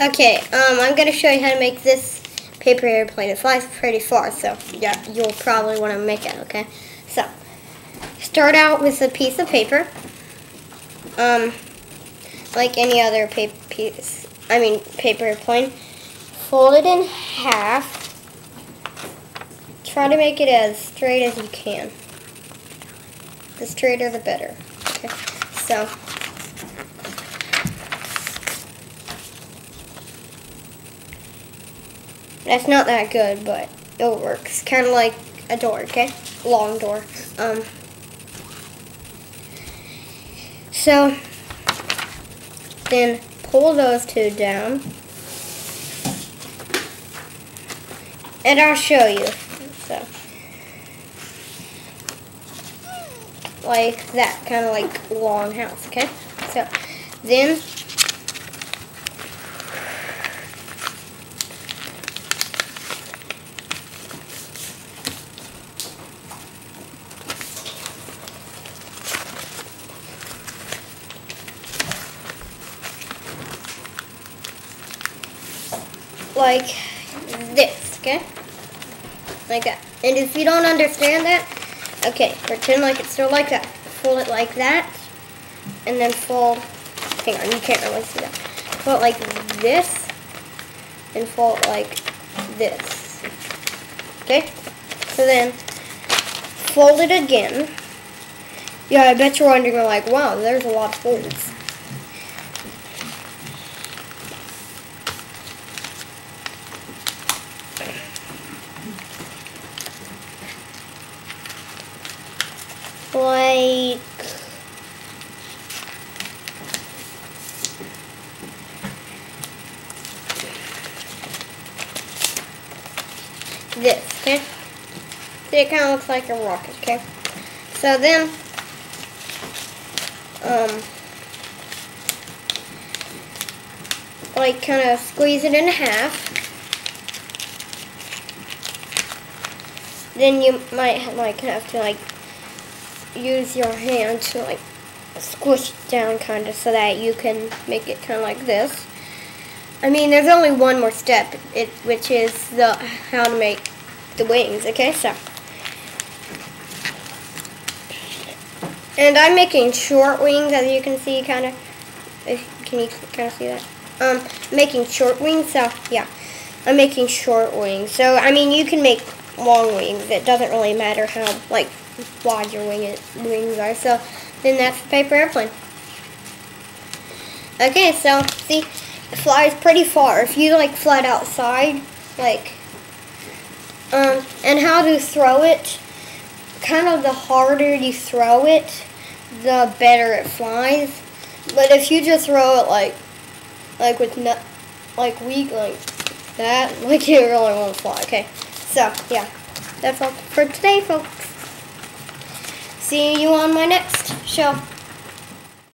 Okay, I'm going to show you how to make this paper airplane. It flies pretty far, so yeah, you'll probably want to make it, okay? So, start out with a piece of paper, like any other paper airplane. Fold it in half. Try to make it as straight as you can. The straighter the better. Okay, so that's not that good, but it'll work. It's kind of like a door, okay? Long door. So then pull those two down, and I'll show you. So like that, kind of like a long house, okay? So then like this, okay? Like that. And if you don't understand that, okay, pretend like it's still like that. Fold it like that, and then fold, hang on, you can't really see that. Fold it like this, and fold it like this. Okay? So then, fold it again. Yeah, I bet you're wondering, like, wow, there's a lot of folds. Like this, okay? See, it kind of looks like a rocket, okay? So then, like kind of squeeze it in half. Then you might like have to like use your hand to like squish it down kind of so that you can make it kind of like this. I mean, there's only one more step, which is how to make the wings, okay? So, and I'm making short wings, as you can see, kind of. Can you kind of see that? Making short wings, so yeah, I'm making short wings. So, I mean, you can make long wings. It doesn't really matter how like wide your wings are. So then that's the paper airplane. Okay, so see, it flies pretty far. If you like fly it outside, like, and how to throw it, kind of the harder you throw it, the better it flies. But if you just throw it like with weak like that, like it really won't fly. Okay, so yeah, that's all for today, folks. See you on my next show.